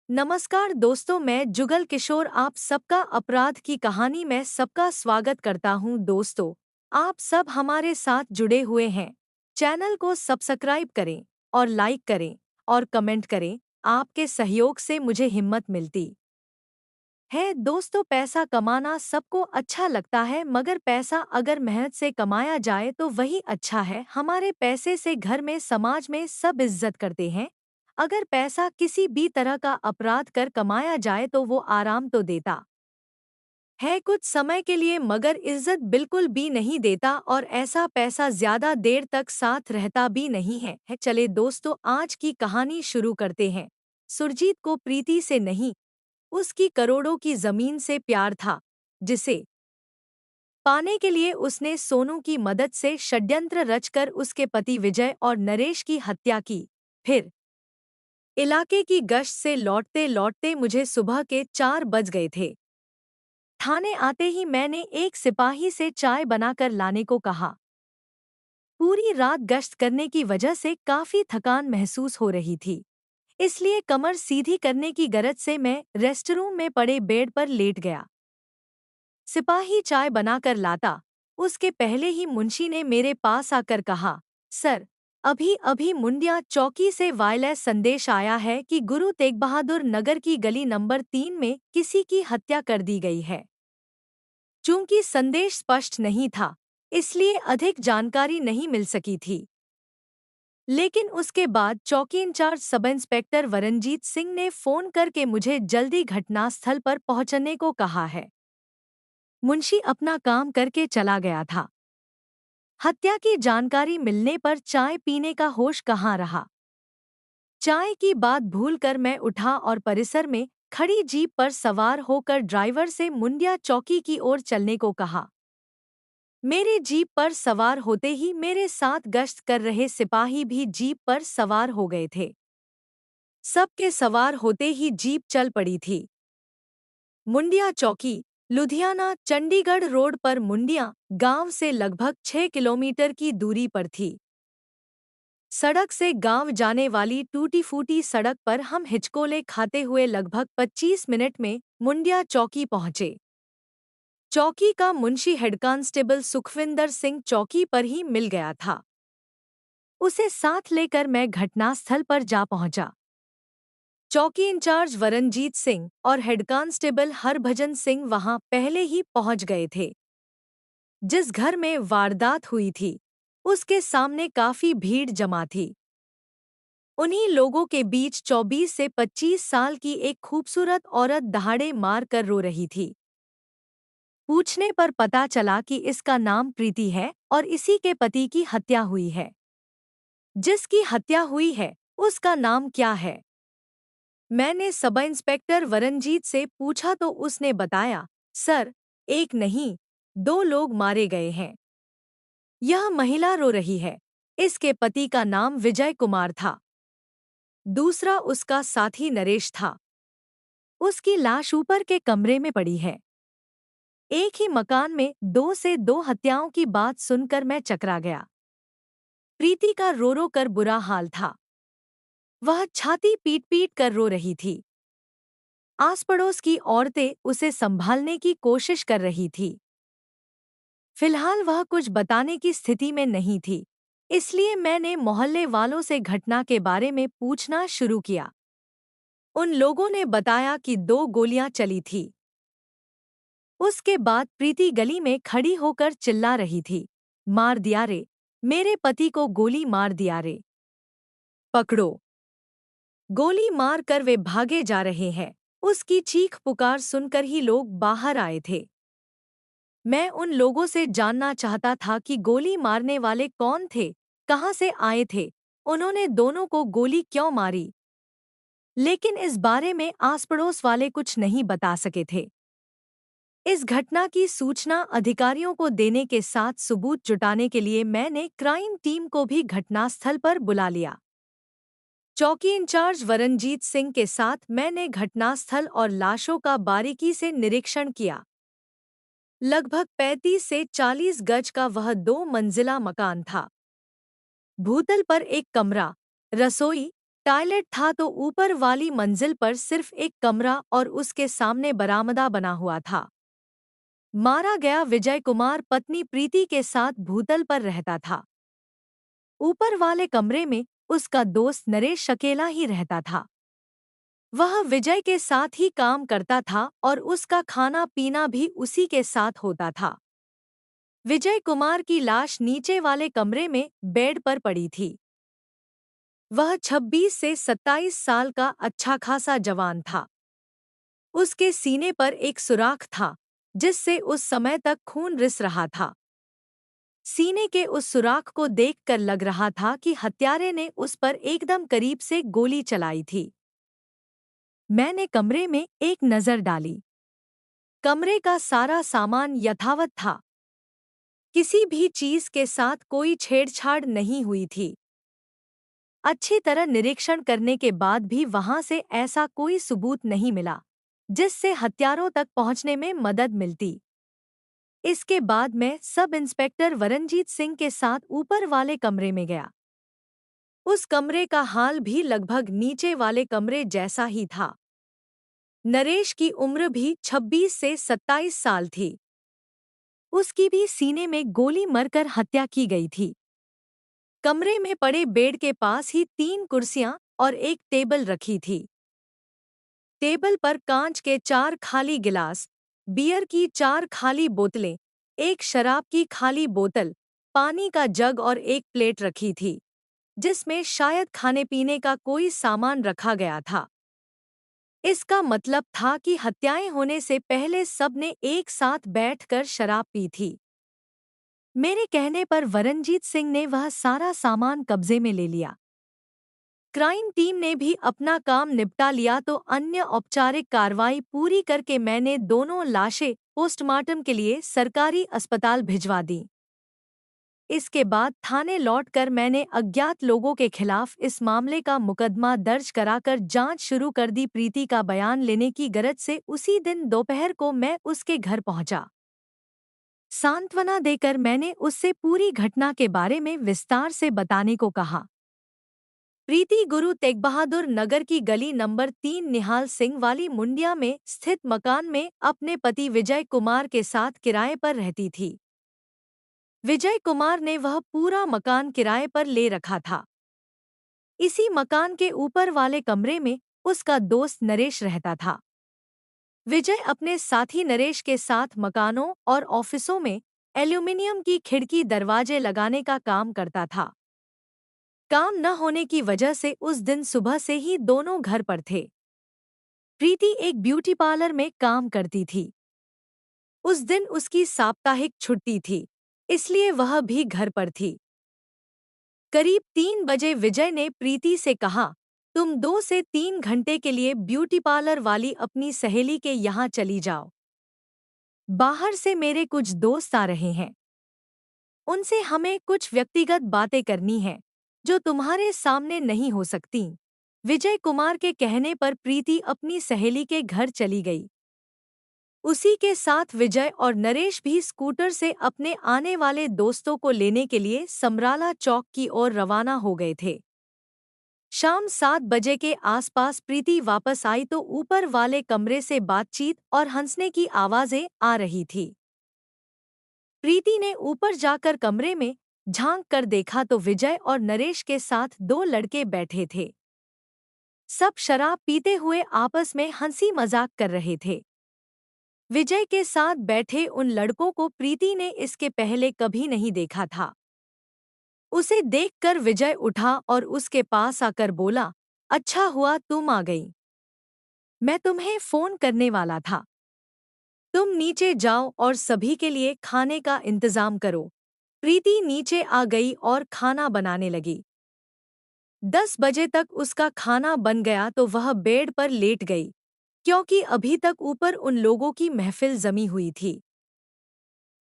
नमस्कार दोस्तों, मैं जुगल किशोर आप सबका अपराध की कहानी में सबका स्वागत करता हूं। दोस्तों, आप सब हमारे साथ जुड़े हुए हैं। चैनल को सब्सक्राइब करें और लाइक करें और कमेंट करें। आपके सहयोग से मुझे हिम्मत मिलती है। दोस्तों, पैसा कमाना सबको अच्छा लगता है, मगर पैसा अगर मेहनत से कमाया जाए तो वही अच्छा है। हमारे पैसे से घर में, समाज में सब इज्जत करते हैं। अगर पैसा किसी भी तरह का अपराध कर कमाया जाए तो वो आराम तो देता है कुछ समय के लिए, मगर इज्जत बिल्कुल भी नहीं देता, और ऐसा पैसा ज्यादा देर तक साथ रहता भी नहीं है। चले दोस्तों, आज की कहानी शुरू करते हैं। सुरजीत को प्रीति से नहीं, उसकी करोड़ों की जमीन से प्यार था, जिसे पाने के लिए उसने सोनू की मदद से षड्यंत्र रचकर उसके पति विजय और नरेश की हत्या की। फिर इलाके की गश्त से लौटते लौटते मुझे सुबह के 4 बज गए थे। थाने आते ही मैंने एक सिपाही से चाय बनाकर लाने को कहा। पूरी रात गश्त करने की वजह से काफी थकान महसूस हो रही थी, इसलिए कमर सीधी करने की गरज से मैं रेस्टरूम में पड़े बेड पर लेट गया। सिपाही चाय बनाकर लाता, उसके पहले ही मुंशी ने मेरे पास आकर कहा, सर, अभी अभी मुंडिया चौकी से वायरलेस संदेश आया है कि गुरु तेग बहादुर नगर की गली नंबर 3 में किसी की हत्या कर दी गई है। चूंकि संदेश स्पष्ट नहीं था, इसलिए अधिक जानकारी नहीं मिल सकी थी। लेकिन उसके बाद चौकी इंचार्ज सब इंस्पेक्टर वरणजीत सिंह ने फोन करके मुझे जल्दी घटनास्थल पर पहुंचने को कहा है। मुंशी अपना काम करके चला गया था। हत्या की जानकारी मिलने पर चाय पीने का होश कहाँ रहा। चाय की बात भूलकर मैं उठा और परिसर में खड़ी जीप पर सवार होकर ड्राइवर से मुंडिया चौकी की ओर चलने को कहा। मेरे जीप पर सवार होते ही मेरे साथ गश्त कर रहे सिपाही भी जीप पर सवार हो गए थे। सबके सवार होते ही जीप चल पड़ी थी। मुंडिया चौकी, लुधियाना चंडीगढ़ रोड पर मुंडिया गांव से लगभग 6 किलोमीटर की दूरी पर थी। सड़क से गांव जाने वाली टूटी फूटी सड़क पर हम हिचकोले खाते हुए लगभग 25 मिनट में मुंडिया चौकी पहुंचे। चौकी का मुंशी हेड कांस्टेबल सुखविंदर सिंह चौकी पर ही मिल गया था। उसे साथ लेकर मैं घटनास्थल पर जा पहुंचा। चौकी इंचार्ज वरणजीत सिंह और हेड कांस्टेबल हरभजन सिंह वहां पहले ही पहुंच गए थे। जिस घर में वारदात हुई थी, उसके सामने काफी भीड़ जमा थी। उन्हीं लोगों के बीच 24 से 25 साल की एक खूबसूरत औरत दहाड़े मार कर रो रही थी। पूछने पर पता चला कि इसका नाम प्रीति है और इसी के पति की हत्या हुई है। जिसकी हत्या हुई है, उसका नाम क्या है? मैंने सब इंस्पेक्टर वरणजीत से पूछा तो उसने बताया, सर, एक नहीं, 2 लोग मारे गए हैं। यह महिला रो रही है। इसके पति का नाम विजय कुमार था। दूसरा उसका साथी नरेश था। उसकी लाश ऊपर के कमरे में पड़ी है। एक ही मकान में 2 से 2 हत्याओं की बात सुनकर मैं चकरा गया। प्रीति का रो रो कर बुरा हाल था। वह छाती पीट पीट कर रो रही थी। आस पड़ोस की औरतें उसे संभालने की कोशिश कर रही थी। फिलहाल वह कुछ बताने की स्थिति में नहीं थी, इसलिए मैंने मोहल्ले वालों से घटना के बारे में पूछना शुरू किया। उन लोगों ने बताया कि 2 गोलियां चली थी। उसके बाद प्रीति गली में खड़ी होकर चिल्ला रही थी, मार दिया रे, मेरे पति को गोली मार दिया रे, पकड़ो। गोली मार कर वे भागे जा रहे हैं। उसकी चीख पुकार सुनकर ही लोग बाहर आए थे। मैं उन लोगों से जानना चाहता था कि गोली मारने वाले कौन थे, कहां से आए थे, उन्होंने दोनों को गोली क्यों मारी। लेकिन इस बारे में आस पड़ोस वाले कुछ नहीं बता सके थे। इस घटना की सूचना अधिकारियों को देने के साथ सबूत जुटाने के लिए मैंने क्राइम टीम को भी घटनास्थल पर बुला लिया। चौकी इंचार्ज वरणजीत सिंह के साथ मैंने घटनास्थल और लाशों का बारीकी से निरीक्षण किया। लगभग 35 से 40 गज का वह 2 मंजिला मकान था। भूतल पर एक कमरा, रसोई, टॉयलेट था तो ऊपर वाली मंजिल पर सिर्फ एक कमरा और उसके सामने बरामदा बना हुआ था। मारा गया विजय कुमार पत्नी प्रीति के साथ भूतल पर रहता था। ऊपर वाले कमरे में उसका दोस्त नरेश अकेला ही रहता था। वह विजय के साथ ही काम करता था और उसका खाना पीना भी उसी के साथ होता था। विजय कुमार की लाश नीचे वाले कमरे में बेड पर पड़ी थी। वह 26 से 27 साल का अच्छा खासा जवान था। उसके सीने पर एक सुराख था जिससे उस समय तक खून रिस रहा था। सीने के उस सुराख को देखकर लग रहा था कि हत्यारे ने उस पर एकदम करीब से गोली चलाई थी। मैंने कमरे में एक नजर डाली। कमरे का सारा सामान यथावत था। किसी भी चीज के साथ कोई छेड़छाड़ नहीं हुई थी। अच्छी तरह निरीक्षण करने के बाद भी वहां से ऐसा कोई सबूत नहीं मिला जिससे हत्यारों तक पहुंचने में मदद मिलती। इसके बाद मैं सब इंस्पेक्टर वरणजीत सिंह के साथ ऊपर वाले कमरे में गया। उस कमरे का हाल भी लगभग नीचे वाले कमरे जैसा ही था। नरेश की उम्र भी 26 से 27 साल थी। उसकी भी सीने में गोली मरकर हत्या की गई थी। कमरे में पड़े बेड के पास ही 3 कुर्सियां और एक टेबल रखी थी। टेबल पर कांच के 4 खाली गिलास, बियर की 4 खाली बोतलें, एक शराब की खाली बोतल, पानी का जग और एक प्लेट रखी थी जिसमें शायद खाने पीने का कोई सामान रखा गया था। इसका मतलब था कि हत्याएं होने से पहले सबने एक साथ बैठकर शराब पी थी। मेरे कहने पर वरणजीत सिंह ने वह सारा सामान कब्जे में ले लिया। क्राइम टीम ने भी अपना काम निपटा लिया तो अन्य औपचारिक कार्रवाई पूरी करके मैंने दोनों लाशें पोस्टमार्टम के लिए सरकारी अस्पताल भिजवा दी। इसके बाद थाने लौटकर मैंने अज्ञात लोगों के खिलाफ इस मामले का मुकदमा दर्ज कराकर जांच शुरू कर दी। प्रीति का बयान लेने की गरज से उसी दिन दोपहर को मैं उसके घर पहुंचा। सांत्वना देकर मैंने उससे पूरी घटना के बारे में विस्तार से बताने को कहा। प्रीति गुरु तेग बहादुर नगर की गली नंबर 3 निहाल सिंह वाली मुंडिया में स्थित मकान में अपने पति विजय कुमार के साथ किराए पर रहती थी। विजय कुमार ने वह पूरा मकान किराए पर ले रखा था। इसी मकान के ऊपर वाले कमरे में उसका दोस्त नरेश रहता था। विजय अपने साथी नरेश के साथ मकानों और ऑफिसों में एल्यूमिनियम की खिड़की दरवाजे लगाने का काम करता था। काम न होने की वजह से उस दिन सुबह से ही दोनों घर पर थे। प्रीति एक ब्यूटी पार्लर में काम करती थी। उस दिन उसकी साप्ताहिक छुट्टी थी, इसलिए वह भी घर पर थी। करीब 3 बजे विजय ने प्रीति से कहा, तुम 2 से 3 घंटे के लिए ब्यूटी पार्लर वाली अपनी सहेली के यहाँ चली जाओ। बाहर से मेरे कुछ दोस्त आ रहे हैं। उनसे हमें कुछ व्यक्तिगत बातें करनी हैं, जो तुम्हारे सामने नहीं हो सकती। विजय कुमार के कहने पर प्रीति अपनी सहेली के घर चली गई। उसी के साथ विजय और नरेश भी स्कूटर से अपने आने वाले दोस्तों को लेने के लिए समराला चौक की ओर रवाना हो गए थे। शाम 7 बजे के आसपास प्रीति वापस आई तो ऊपर वाले कमरे से बातचीत और हंसने की आवाजें आ रही थी। प्रीति ने ऊपर जाकर कमरे में झांक कर देखा तो विजय और नरेश के साथ 2 लड़के बैठे थे। सब शराब पीते हुए आपस में हंसी मजाक कर रहे थे। विजय के साथ बैठे उन लड़कों को प्रीति ने इसके पहले कभी नहीं देखा था। उसे देखकर विजय उठा और उसके पास आकर बोला, अच्छा हुआ तुम आ गई। मैं तुम्हें फोन करने वाला था। तुम नीचे जाओ और सभी के लिए खाने का इंतजाम करो। प्रीति नीचे आ गई और खाना बनाने लगी। 10 बजे तक उसका खाना बन गया तो वह बेड पर लेट गई, क्योंकि अभी तक ऊपर उन लोगों की महफिल जमी हुई थी।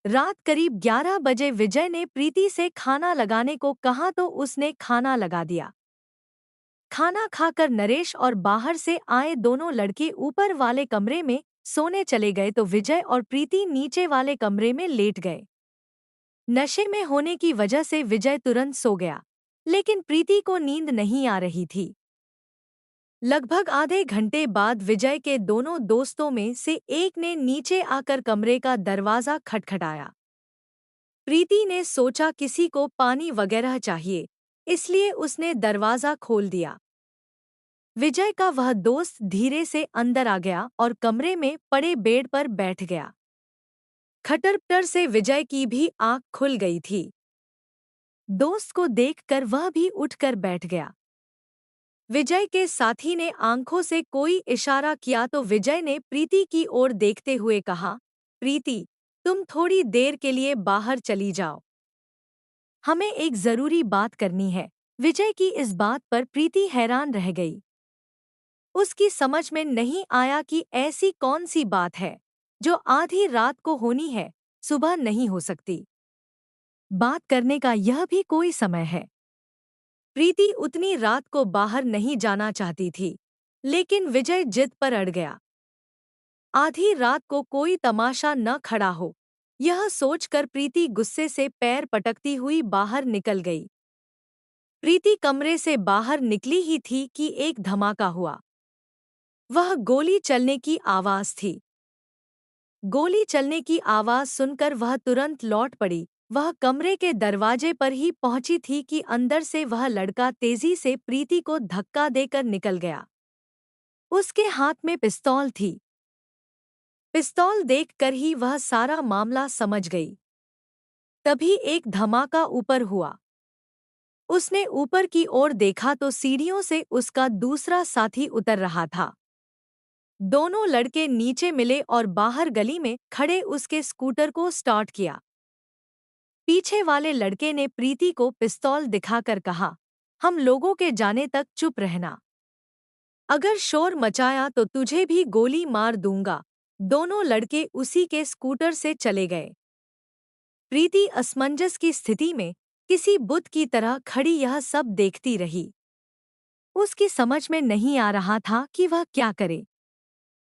रात करीब 11 बजे विजय ने प्रीति से खाना लगाने को कहा तो उसने खाना लगा दिया। खाना खाकर नरेश और बाहर से आए दोनों लड़के ऊपर वाले कमरे में सोने चले गए तो विजय और प्रीति नीचे वाले कमरे में लेट गए। नशे में होने की वजह से विजय तुरंत सो गया, लेकिन प्रीति को नींद नहीं आ रही थी। लगभग आधे घंटे बाद विजय के दोनों दोस्तों में से एक ने नीचे आकर कमरे का दरवाजा खटखटाया। प्रीति ने सोचा किसी को पानी वगैरह चाहिए, इसलिए उसने दरवाजा खोल दिया। विजय का वह दोस्त धीरे से अंदर आ गया और कमरे में पड़े बेड पर बैठ गया। खटरपटर से विजय की भी आंख खुल गई थी। दोस्त को देखकर वह भी उठकर बैठ गया। विजय के साथी ने आंखों से कोई इशारा किया तो विजय ने प्रीति की ओर देखते हुए कहा, प्रीति, तुम थोड़ी देर के लिए बाहर चली जाओ। हमें एक जरूरी बात करनी है। विजय की इस बात पर प्रीति हैरान रह गई। उसकी समझ में नहीं आया कि ऐसी कौन सी बात है जो आधी रात को होनी है, सुबह नहीं हो सकती। बात करने का यह भी कोई समय है। प्रीति उतनी रात को बाहर नहीं जाना चाहती थी, लेकिन विजय जिद पर अड़ गया। आधी रात को कोई तमाशा न खड़ा हो, यह सोचकर प्रीति गुस्से से पैर पटकती हुई बाहर निकल गई। प्रीति कमरे से बाहर निकली ही थी कि एक धमाका हुआ। वह गोली चलने की आवाज थी। गोली चलने की आवाज सुनकर वह तुरंत लौट पड़ी। वह कमरे के दरवाजे पर ही पहुंची थी कि अंदर से वह लड़का तेजी से प्रीति को धक्का देकर निकल गया। उसके हाथ में पिस्तौल थी। पिस्तौल देखकर ही वह सारा मामला समझ गई। तभी एक धमाका ऊपर हुआ। उसने ऊपर की ओर देखा तो सीढ़ियों से उसका दूसरा साथी उतर रहा था। दोनों लड़के नीचे मिले और बाहर गली में खड़े उसके स्कूटर को स्टार्ट किया। पीछे वाले लड़के ने प्रीति को पिस्तौल दिखाकर कहा, हम लोगों के जाने तक चुप रहना। अगर शोर मचाया तो तुझे भी गोली मार दूंगा। दोनों लड़के उसी के स्कूटर से चले गए। प्रीति असमंजस की स्थिति में किसी बुत की तरह खड़ी यह सब देखती रही। उसकी समझ में नहीं आ रहा था कि वह क्या करे।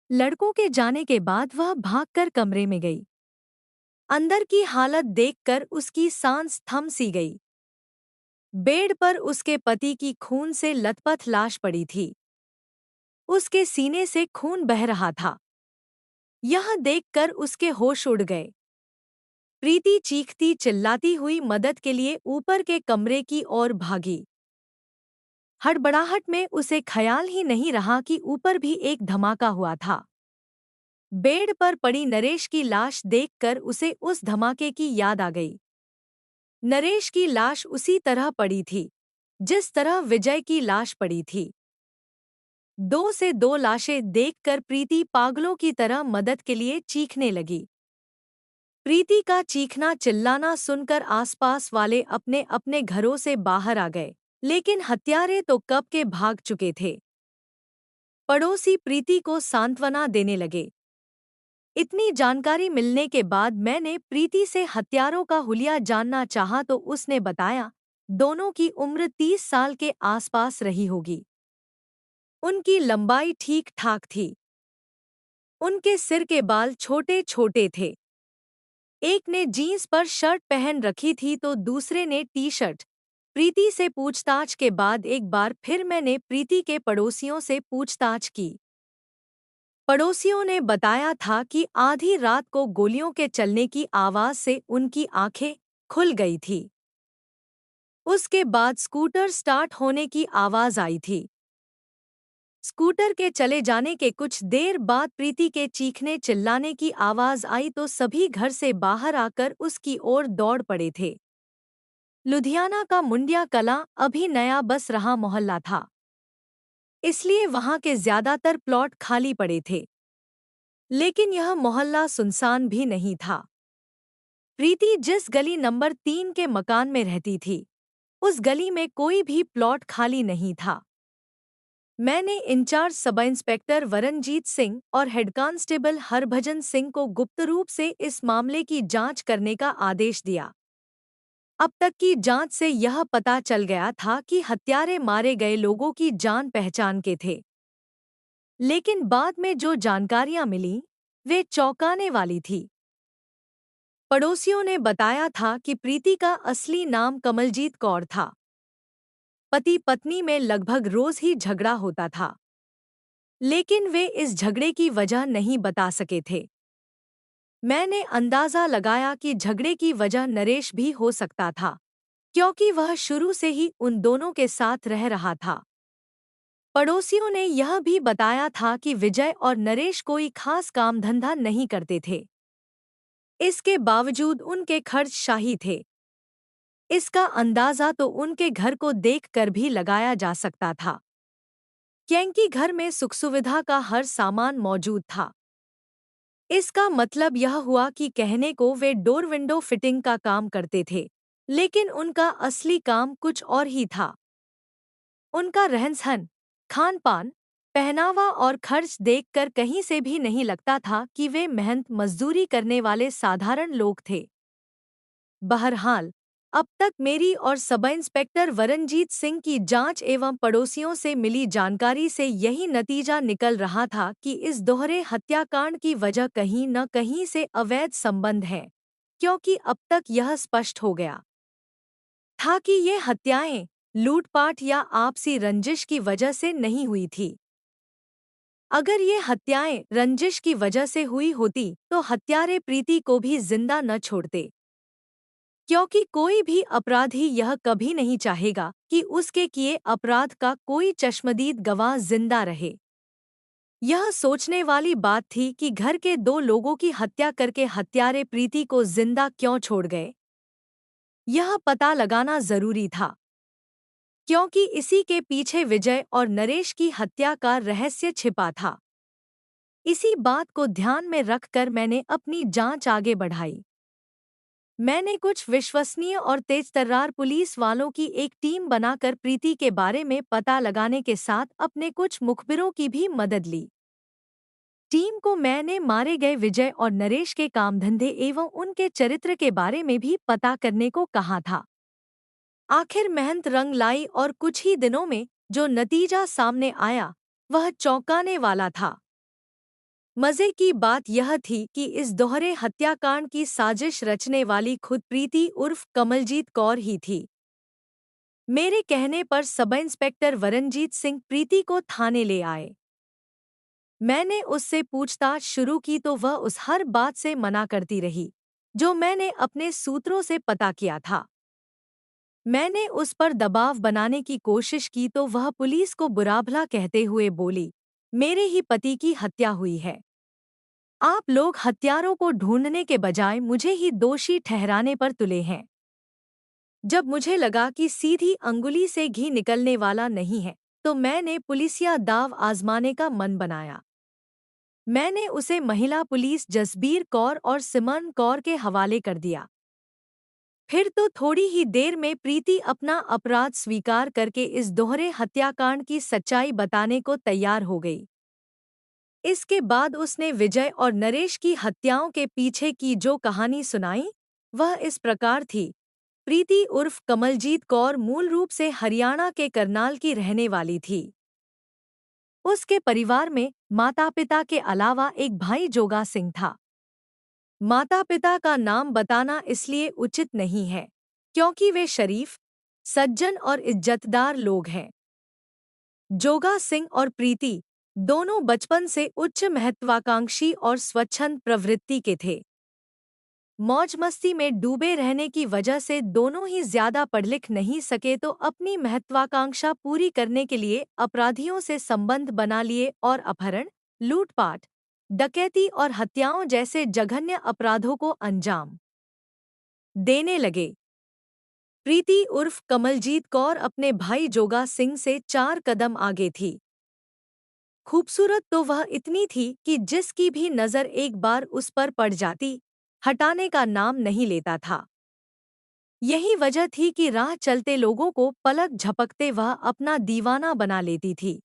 लड़कों के जाने के बाद वह भागकर कमरे में गई। अंदर की हालत देखकर उसकी सांस थम सी गई। बेड पर उसके पति की खून से लथपथ लाश पड़ी थी। उसके सीने से खून बह रहा था। यह देखकर उसके होश उड़ गए। प्रीति चीखती चिल्लाती हुई मदद के लिए ऊपर के कमरे की ओर भागी। हड़बड़ाहट में उसे ख्याल ही नहीं रहा कि ऊपर भी एक धमाका हुआ था। बेड पर पड़ी नरेश की लाश देखकर उसे उस धमाके की याद आ गई। नरेश की लाश उसी तरह पड़ी थी जिस तरह विजय की लाश पड़ी थी। दो से दो लाशें देखकर प्रीति पागलों की तरह मदद के लिए चीखने लगी। प्रीति का चीखना चिल्लाना सुनकर आसपास वाले अपने अपने घरों से बाहर आ गए, लेकिन हत्यारे तो कब के भाग चुके थे। पड़ोसी प्रीति को सांत्वना देने लगे। इतनी जानकारी मिलने के बाद मैंने प्रीति से हत्यारों का हुलिया जानना चाहा तो उसने बताया, दोनों की उम्र 30 साल के आसपास रही होगी। उनकी लंबाई ठीक ठाक थी। उनके सिर के बाल छोटे छोटे थे। एक ने जीन्स पर शर्ट पहन रखी थी तो दूसरे ने टी शर्ट। प्रीति से पूछताछ के बाद एक बार फिर मैंने प्रीति के पड़ोसियों से पूछताछ की। पड़ोसियों ने बताया था कि आधी रात को गोलियों के चलने की आवाज से उनकी आंखें खुल गई थी। उसके बाद स्कूटर स्टार्ट होने की आवाज आई थी। स्कूटर के चले जाने के कुछ देर बाद प्रीति के चीखने चिल्लाने की आवाज आई तो सभी घर से बाहर आकर उसकी ओर दौड़ पड़े थे। लुधियाना का मुंडिया कलां अभी नया बस रहा मोहल्ला था, इसलिए वहां के ज्यादातर प्लॉट खाली पड़े थे। लेकिन यह मोहल्ला सुनसान भी नहीं था। प्रीति जिस गली नंबर 3 के मकान में रहती थी, उस गली में कोई भी प्लॉट खाली नहीं था। मैंने इंचार्ज सब इंस्पेक्टर वरणजीत सिंह और हेड कांस्टेबल हरभजन सिंह को गुप्त रूप से इस मामले की जांच करने का आदेश दिया। अब तक की जांच से यह पता चल गया था कि हत्यारे मारे गए लोगों की जान पहचान के थे। लेकिन बाद में जो जानकारियां मिली, वे चौंकाने वाली थी। पड़ोसियों ने बताया था कि प्रीति का असली नाम कमलजीत कौर था। पति पत्नी में लगभग रोज ही झगड़ा होता था। लेकिन वे इस झगड़े की वजह नहीं बता सके थे। मैंने अंदाजा लगाया कि झगड़े की वजह नरेश भी हो सकता था, क्योंकि वह शुरू से ही उन दोनों के साथ रह रहा था। पड़ोसियों ने यह भी बताया था कि विजय और नरेश कोई खास काम धंधा नहीं करते थे। इसके बावजूद उनके खर्च शाही थे। इसका अंदाजा तो उनके घर को देखकर भी लगाया जा सकता था, क्योंकि घर में सुख सुविधा का हर सामान मौजूद था। इसका मतलब यह हुआ कि कहने को वे डोर विंडो फिटिंग का काम करते थे, लेकिन उनका असली काम कुछ और ही था। उनका रहन-सहन, खान-पान, पहनावा और खर्च देखकर कहीं से भी नहीं लगता था कि वे मेहनत मजदूरी करने वाले साधारण लोग थे। बहरहाल, अब तक मेरी और सब इंस्पेक्टर वरणजीत सिंह की जांच एवं पड़ोसियों से मिली जानकारी से यही नतीजा निकल रहा था कि इस दोहरे हत्याकांड की वजह कहीं न कहीं से अवैध संबंध है, क्योंकि अब तक यह स्पष्ट हो गया था कि ये हत्याएं लूटपाट या आपसी रंजिश की वजह से नहीं हुई थी। अगर ये हत्याएं रंजिश की वजह से हुई होती तो हत्यारे प्रीति को भी जिंदा न छोड़ते, क्योंकि कोई भी अपराधी यह कभी नहीं चाहेगा कि उसके किए अपराध का कोई चश्मदीद गवाह जिंदा रहे। यह सोचने वाली बात थी कि घर के दो लोगों की हत्या करके हत्यारे प्रीति को जिंदा क्यों छोड़ गए। यह पता लगाना जरूरी था, क्योंकि इसी के पीछे विजय और नरेश की हत्या का रहस्य छिपा था। इसी बात को ध्यान में रखकर मैंने अपनी जांच आगे बढ़ाई। मैंने कुछ विश्वसनीय और तेजतर्रार पुलिस वालों की एक टीम बनाकर प्रीति के बारे में पता लगाने के साथ अपने कुछ मुखबिरों की भी मदद ली। टीम को मैंने मारे गए विजय और नरेश के काम धंधे एवं उनके चरित्र के बारे में भी पता करने को कहा था। आखिर मेहनत रंग लाई और कुछ ही दिनों में जो नतीजा सामने आया वह चौंकाने वाला था। मजे की बात यह थी कि इस दोहरे हत्याकांड की साजिश रचने वाली खुद प्रीति उर्फ कमलजीत कौर ही थी। मेरे कहने पर सब इंस्पेक्टर वरणजीत सिंह प्रीति को थाने ले आए। मैंने उससे पूछताछ शुरू की तो वह उस हर बात से मना करती रही जो मैंने अपने सूत्रों से पता किया था। मैंने उस पर दबाव बनाने की कोशिश की तो वह पुलिस को बुरा-भला कहते हुए बोली, मेरे ही पति की हत्या हुई है। आप लोग हत्यारों को ढूंढने के बजाय मुझे ही दोषी ठहराने पर तुले हैं। जब मुझे लगा कि सीधी अंगुली से घी निकलने वाला नहीं है, तो मैंने पुलिसिया दाव आजमाने का मन बनाया। मैंने उसे महिला पुलिस जसबीर कौर और सिमरन कौर के हवाले कर दिया। फिर तो थोड़ी ही देर में प्रीति अपना अपराध स्वीकार करके इस दोहरे हत्याकांड की सच्चाई बताने को तैयार हो गई। इसके बाद उसने विजय और नरेश की हत्याओं के पीछे की जो कहानी सुनाई, वह इस प्रकार थी। प्रीति उर्फ कमलजीत कौर मूल रूप से हरियाणा के करनाल की रहने वाली थी। उसके परिवार में माता-पिता के अलावा एक भाई जोगा सिंह था। माता-पिता का नाम बताना इसलिए उचित नहीं है, क्योंकि वे शरीफ, सज्जन और इज्जतदार लोग हैं। जोगा सिंह और प्रीति दोनों बचपन से उच्च महत्वाकांक्षी और स्वच्छंद प्रवृत्ति के थे। मौज मस्ती में डूबे रहने की वजह से दोनों ही ज्यादा पढ़ लिख नहीं सके तो अपनी महत्वाकांक्षा पूरी करने के लिए अपराधियों से संबंध बना लिए और अपहरण, लूटपाट, डकैती और हत्याओं जैसे जघन्य अपराधों को अंजाम देने लगे। प्रीति उर्फ कमलजीत कौर अपने भाई जोगा सिंह से 4 कदम आगे थी। खूबसूरत तो वह इतनी थी कि जिसकी भी नज़र एक बार उस पर पड़ जाती, हटाने का नाम नहीं लेता था। यही वजह थी कि राह चलते लोगों को पलक झपकते वह अपना दीवाना बना लेती थी।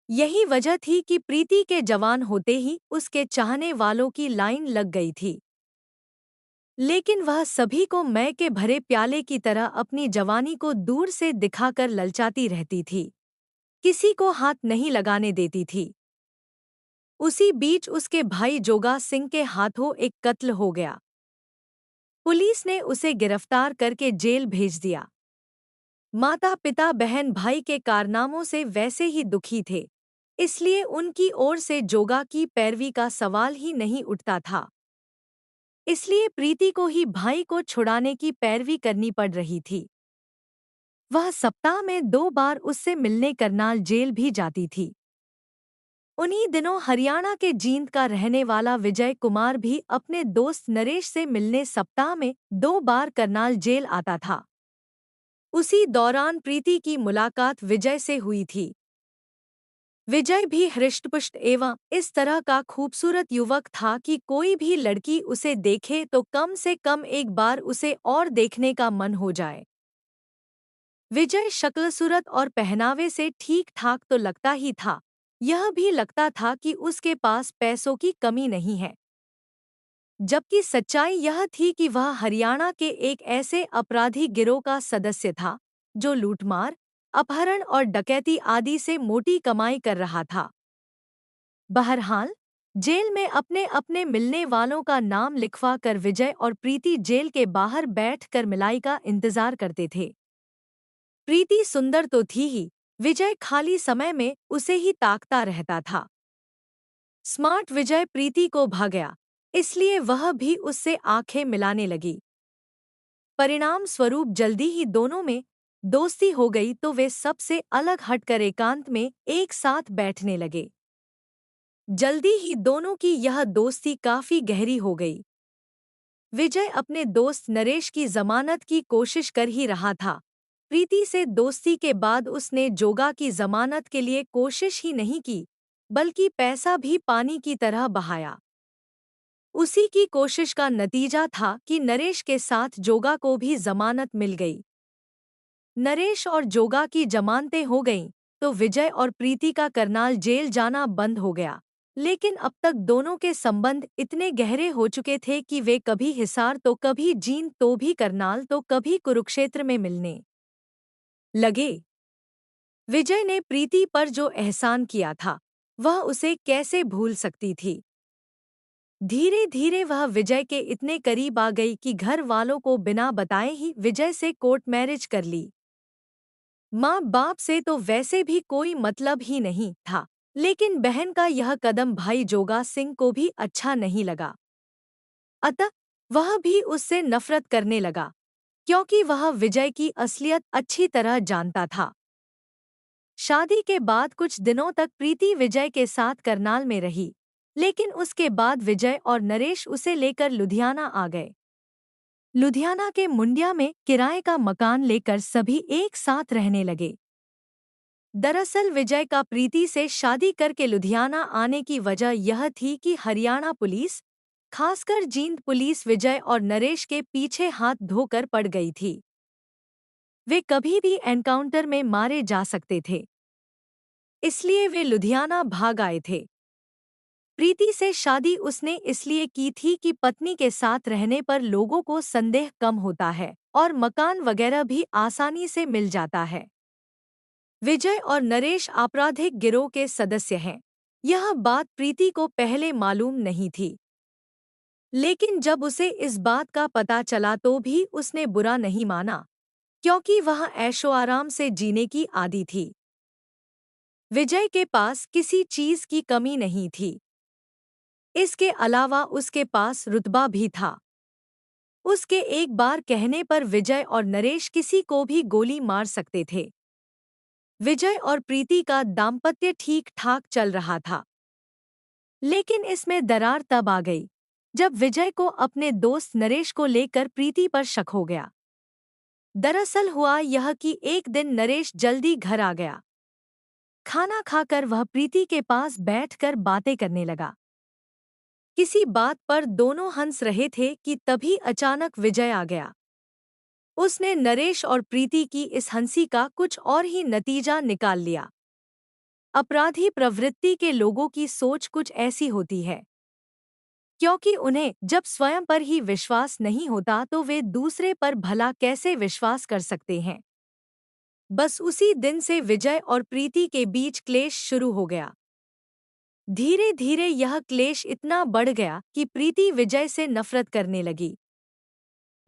यही वजह थी कि प्रीति के जवान होते ही उसके चाहने वालों की लाइन लग गई थी। लेकिन वह सभी को मय के भरे प्याले की तरह अपनी जवानी को दूर से दिखाकर ललचाती रहती थी, किसी को हाथ नहीं लगाने देती थी। उसी बीच उसके भाई जोगा सिंह के हाथों एक कत्ल हो गया। पुलिस ने उसे गिरफ्तार करके जेल भेज दिया। माता पिता बहन भाई के कारनामों से वैसे ही दुखी थे। इसलिए उनकी ओर से जोगा की पैरवी का सवाल ही नहीं उठता था। इसलिए प्रीति को ही भाई को छुड़ाने की पैरवी करनी पड़ रही थी। वह सप्ताह में 2 बार उससे मिलने करनाल जेल भी जाती थी। उन्हीं दिनों हरियाणा के जींद का रहने वाला विजय कुमार भी अपने दोस्त नरेश से मिलने सप्ताह में 2 बार करनाल जेल आता था। उसी दौरान प्रीति की मुलाकात विजय से हुई थी। विजय भी हृष्टपुष्ट एवं इस तरह का खूबसूरत युवक था कि कोई भी लड़की उसे देखे तो कम से कम एक बार उसे और देखने का मन हो जाए। विजय शक्ल सूरत और पहनावे से ठीक ठाक तो लगता ही था, यह भी लगता था कि उसके पास पैसों की कमी नहीं है। जबकि सच्चाई यह थी कि वह हरियाणा के एक ऐसे अपराधी गिरोह का सदस्य था जो लूटमार, अपहरण और डकैती आदि से मोटी कमाई कर रहा था। बहरहाल, जेल में अपने अपने मिलने वालों का नाम लिखवा कर विजय और प्रीति जेल के बाहर बैठ कर मिलाई का इंतजार करते थे। प्रीति सुंदर तो थी ही, विजय खाली समय में उसे ही ताकता रहता था। स्मार्ट विजय प्रीति को भा गया, इसलिए वह भी उससे आंखें मिलाने लगी। परिणाम स्वरूप जल्दी ही दोनों में दोस्ती हो गई तो वे सबसे अलग हटकर एकांत में एक साथ बैठने लगे। जल्दी ही दोनों की यह दोस्ती काफी गहरी हो गई। विजय अपने दोस्त नरेश की जमानत की कोशिश कर ही रहा था। प्रीति से दोस्ती के बाद उसने जोगा की जमानत के लिए कोशिश ही नहीं की, बल्कि पैसा भी पानी की तरह बहाया। उसी की कोशिश का नतीजा था कि नरेश के साथ जोगा को भी जमानत मिल गई। नरेश और जोगा की जमानतें हो गईं, तो विजय और प्रीति का करनाल जेल जाना बंद हो गया। लेकिन अब तक दोनों के संबंध इतने गहरे हो चुके थे कि वे कभी हिसार तो कभी जींद तो भी करनाल तो कभी कुरुक्षेत्र में मिलने लगे। विजय ने प्रीति पर जो एहसान किया था, वह उसे कैसे भूल सकती थी। धीरे धीरे वह विजय के इतने करीब आ गई कि घर वालों को बिना बताए ही विजय से कोर्ट मैरिज कर ली। माँ बाप से तो वैसे भी कोई मतलब ही नहीं था, लेकिन बहन का यह कदम भाई जोगा सिंह को भी अच्छा नहीं लगा। अतः वह भी उससे नफरत करने लगा, क्योंकि वह विजय की असलियत अच्छी तरह जानता था। शादी के बाद कुछ दिनों तक प्रीति विजय के साथ करनाल में रही, लेकिन उसके बाद विजय और नरेश उसे लेकर लुधियाना आ गए। लुधियाना के मुंडिया में किराए का मकान लेकर सभी एक साथ रहने लगे। दरअसल विजय का प्रीति से शादी करके लुधियाना आने की वजह यह थी कि हरियाणा पुलिस, खासकर जींद पुलिस विजय और नरेश के पीछे हाथ धोकर पड़ गई थी। वे कभी भी एनकाउंटर में मारे जा सकते थे, इसलिए वे लुधियाना भाग आए थे। प्रीति से शादी उसने इसलिए की थी कि पत्नी के साथ रहने पर लोगों को संदेह कम होता है और मकान वगैरह भी आसानी से मिल जाता है। विजय और नरेश आपराधिक गिरोह के सदस्य हैं। यह बात प्रीति को पहले मालूम नहीं थी, लेकिन जब उसे इस बात का पता चला तो भी उसने बुरा नहीं माना, क्योंकि वह ऐशो-आराम से जीने की आदी थी। विजय के पास किसी चीज की कमी नहीं थी। इसके अलावा उसके पास रुतबा भी था। उसके एक बार कहने पर विजय और नरेश किसी को भी गोली मार सकते थे। विजय और प्रीति का दाम्पत्य ठीक ठाक चल रहा था, लेकिन इसमें दरार तब आ गई जब विजय को अपने दोस्त नरेश को लेकर प्रीति पर शक हो गया। दरअसल हुआ यह कि एक दिन नरेश जल्दी घर आ गया। खाना खाकर वह प्रीति के पास बैठकर बातें करने लगा। किसी बात पर दोनों हंस रहे थे कि तभी अचानक विजय आ गया। उसने नरेश और प्रीति की इस हंसी का कुछ और ही नतीजा निकाल लिया। अपराधी प्रवृत्ति के लोगों की सोच कुछ ऐसी होती है, क्योंकि उन्हें जब स्वयं पर ही विश्वास नहीं होता तो वे दूसरे पर भला कैसे विश्वास कर सकते हैं। बस उसी दिन से विजय और प्रीति के बीच क्लेश शुरू हो गया। धीरे धीरे यह क्लेश इतना बढ़ गया कि प्रीति विजय से नफरत करने लगी।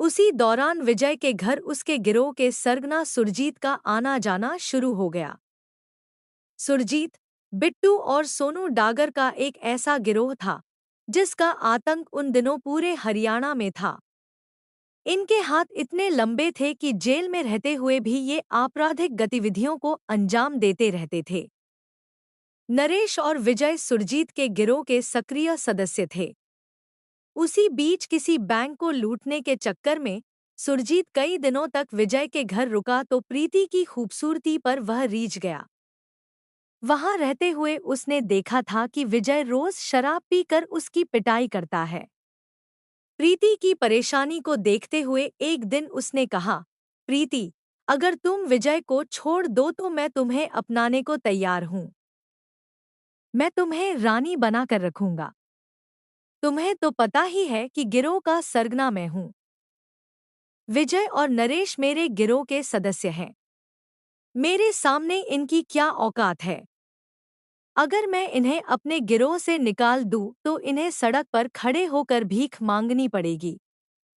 उसी दौरान विजय के घर उसके गिरोह के सरगना सुरजीत का आना जाना शुरू हो गया। सुरजीत बिट्टू और सोनू डागर का एक ऐसा गिरोह था जिसका आतंक उन दिनों पूरे हरियाणा में था। इनके हाथ इतने लंबे थे कि जेल में रहते हुए भी ये आपराधिक गतिविधियों को अंजाम देते रहते थे। नरेश और विजय सुरजीत के गिरोह के सक्रिय सदस्य थे। उसी बीच किसी बैंक को लूटने के चक्कर में सुरजीत कई दिनों तक विजय के घर रुका तो प्रीति की खूबसूरती पर वह रीझ गया। वहां रहते हुए उसने देखा था कि विजय रोज शराब पीकर उसकी पिटाई करता है। प्रीति की परेशानी को देखते हुए एक दिन उसने कहा, प्रीति, अगर तुम विजय को छोड़ दो तो मैं तुम्हें अपनाने को तैयार हूं। मैं तुम्हें रानी बनाकर रखूंगा। तुम्हें तो पता ही है कि गिरोह का सरगना मैं हूं। विजय और नरेश मेरे गिरोह के सदस्य हैं। मेरे सामने इनकी क्या औकात है। अगर मैं इन्हें अपने गिरोह से निकाल दूं तो इन्हें सड़क पर खड़े होकर भीख मांगनी पड़ेगी।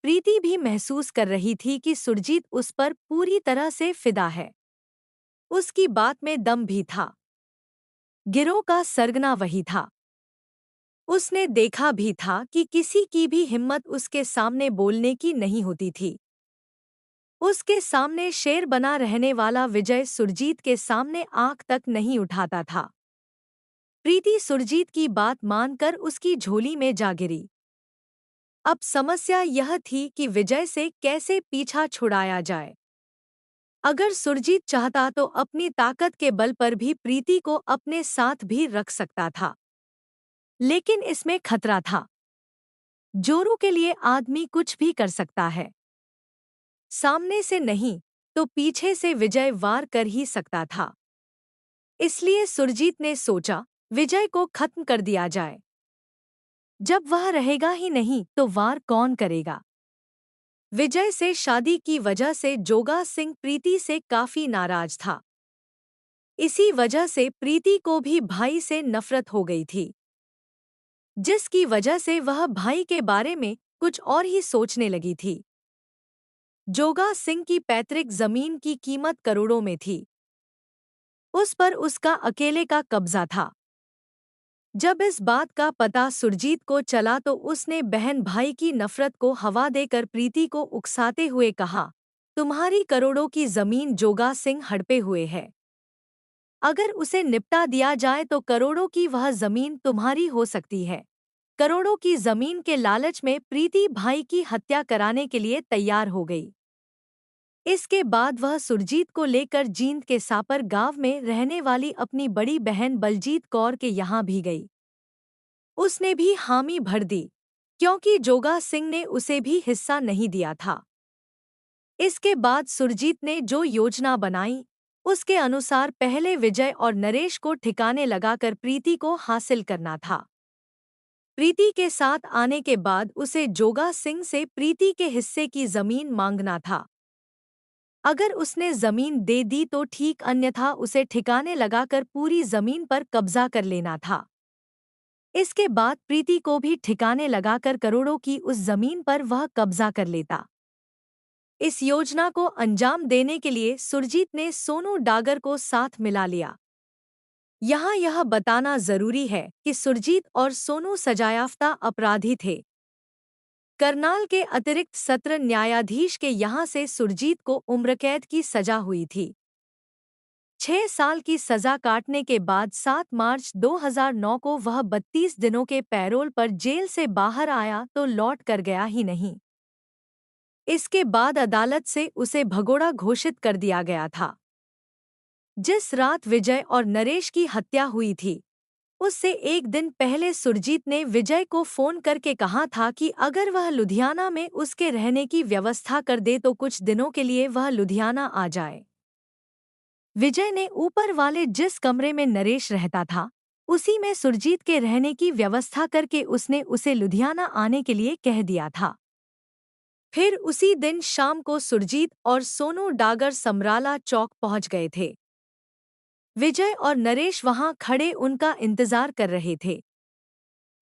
प्रीति भी महसूस कर रही थी कि सुरजीत उस पर पूरी तरह से फिदा है। उसकी बात में दम भी था। गिरोह का सरगना वही था। उसने देखा भी था कि किसी की भी हिम्मत उसके सामने बोलने की नहीं होती थी। उसके सामने शेर बना रहने वाला विजय सुरजीत के सामने आंख तक नहीं उठाता था। प्रीति सुरजीत की बात मानकर उसकी झोली में जा गिरी। अब समस्या यह थी कि विजय से कैसे पीछा छुड़ाया जाए। अगर सुरजीत चाहता तो अपनी ताकत के बल पर भी प्रीति को अपने साथ भी रख सकता था। लेकिन इसमें खतरा था। जोरू के लिए आदमी कुछ भी कर सकता है। सामने से नहीं तो पीछे से विजय वार कर ही सकता था। इसलिए सुरजीत ने सोचा, विजय को खत्म कर दिया जाए। जब वह रहेगा ही नहीं तो वार कौन करेगा। विजय से शादी की वजह से जोगा सिंह प्रीति से काफी नाराज था। इसी वजह से प्रीति को भी भाई से नफरत हो गई थी, जिसकी वजह से वह भाई के बारे में कुछ और ही सोचने लगी थी। जोगा सिंह की पैतृक जमीन की कीमत करोड़ों में थी। उस पर उसका अकेले का कब्जा था। जब इस बात का पता सुरजीत को चला तो उसने बहन भाई की नफरत को हवा देकर प्रीति को उकसाते हुए कहा, तुम्हारी करोड़ों की जमीन जोगा सिंह हड़पे हुए है। अगर उसे निपटा दिया जाए तो करोड़ों की वह जमीन तुम्हारी हो सकती है। करोड़ों की जमीन के लालच में प्रीति भाई की हत्या कराने के लिए तैयार हो गई। इसके बाद वह सुरजीत को लेकर जींद के सापर गांव में रहने वाली अपनी बड़ी बहन बलजीत कौर के यहाँ भी गई। उसने भी हामी भर दी, क्योंकि जोगा सिंह ने उसे भी हिस्सा नहीं दिया था। इसके बाद सुरजीत ने जो योजना बनाई उसके अनुसार पहले विजय और नरेश को ठिकाने लगाकर प्रीति को हासिल करना था। प्रीति के साथ आने के बाद उसे जोगा सिंह से प्रीति के हिस्से की जमीन मांगना था। अगर उसने जमीन दे दी तो ठीक, अन्यथा उसे ठिकाने लगाकर पूरी जमीन पर कब्जा कर लेना था। इसके बाद प्रीति को भी ठिकाने लगाकर करोड़ों की उस जमीन पर वह कब्जा कर लेता। इस योजना को अंजाम देने के लिए सुरजीत ने सोनू डागर को साथ मिला लिया। यहाँ यह बताना जरूरी है कि सुरजीत और सोनू सजायाफ्ता अपराधी थे। करनाल के अतिरिक्त सत्र न्यायाधीश के यहाँ से सुरजीत को उम्रकैद की सजा हुई थी। 6 साल की सजा काटने के बाद 7 मार्च 2009 को वह 32 दिनों के पैरोल पर जेल से बाहर आया तो लौट कर गया ही नहीं। इसके बाद अदालत से उसे भगोड़ा घोषित कर दिया गया था। जिस रात विजय और नरेश की हत्या हुई थी, उससे एक दिन पहले सुरजीत ने विजय को फोन करके कहा था कि अगर वह लुधियाना में उसके रहने की व्यवस्था कर दे तो कुछ दिनों के लिए वह लुधियाना आ जाए। विजय ने ऊपर वाले जिस कमरे में नरेश रहता था, उसी में सुरजीत के रहने की व्यवस्था करके उसने उसे लुधियाना आने के लिए कह दिया था। फिर उसी दिन शाम को सुरजीत और सोनू डागर समराला चौक पहुंच गए थे। विजय और नरेश वहां खड़े उनका इंतजार कर रहे थे।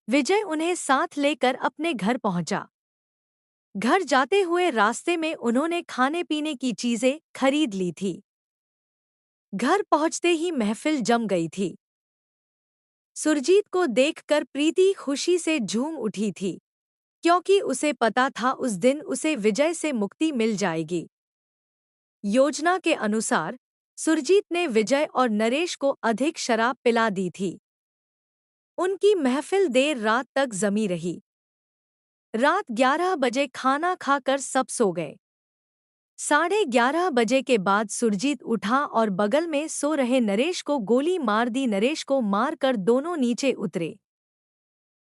विजय उन्हें साथ लेकर अपने घर पहुंचा। घर जाते हुए रास्ते में उन्होंने खाने पीने की चीजें खरीद ली थी। घर पहुंचते ही महफिल जम गई थी। सुरजीत को देखकर प्रीति खुशी से झूम उठी थी, क्योंकि उसे पता था उस दिन उसे विजय से मुक्ति मिल जाएगी। योजना के अनुसार सुरजीत ने विजय और नरेश को अधिक शराब पिला दी थी। उनकी महफिल देर रात तक जमी रही। रात 11 बजे खाना खाकर सब सो गए। 11:30 के बाद सुरजीत उठा और बगल में सो रहे नरेश को गोली मार दी। नरेश को मारकर दोनों नीचे उतरे।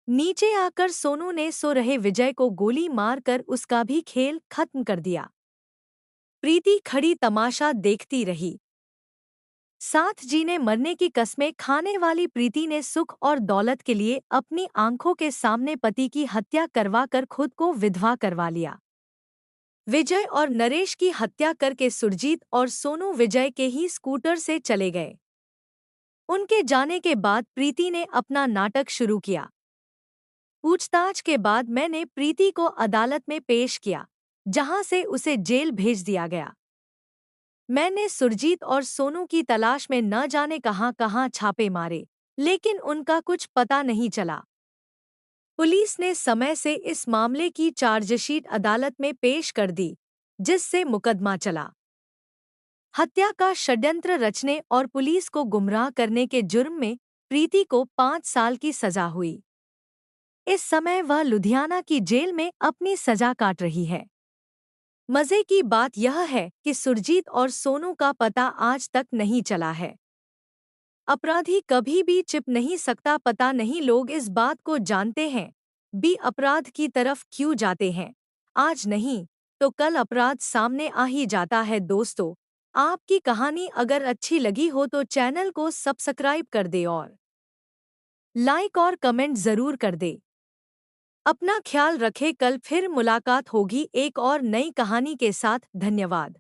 नीचे आकर सोनू ने सो रहे विजय को गोली मारकर उसका भी खेल खत्म कर दिया। प्रीति खड़ी तमाशा देखती रही। साथ जीने मरने की कस्में खाने वाली प्रीति ने सुख और दौलत के लिए अपनी आंखों के सामने पति की हत्या करवाकर खुद को विधवा करवा लिया। विजय और नरेश की हत्या करके सुरजीत और सोनू विजय के ही स्कूटर से चले गए। उनके जाने के बाद प्रीति ने अपना नाटक शुरू किया। पूछताछ के बाद मैंने प्रीति को अदालत में पेश किया, जहां से उसे जेल भेज दिया गया। मैंने सुरजीत और सोनू की तलाश में न जाने कहां-कहां छापे मारे, लेकिन उनका कुछ पता नहीं चला। पुलिस ने समय से इस मामले की चार्जशीट अदालत में पेश कर दी, जिससे मुकदमा चला। हत्या का षड्यंत्र रचने और पुलिस को गुमराह करने के जुर्म में प्रीति को 5 साल की सजा हुई। इस समय वह लुधियाना की जेल में अपनी सजा काट रही है। मजे की बात यह है कि सुरजीत और सोनू का पता आज तक नहीं चला है। अपराधी कभी भी छिप नहीं सकता। पता नहीं लोग इस बात को जानते हैं भी अपराध की तरफ क्यों जाते हैं। आज नहीं तो कल अपराध सामने आ ही जाता है। दोस्तों, आपकी कहानी अगर अच्छी लगी हो तो चैनल को सब्सक्राइब कर दे और लाइक और कमेंट जरूर कर दे। अपना ख्याल रखें। कल फिर मुलाकात होगी एक और नई कहानी के साथ। धन्यवाद।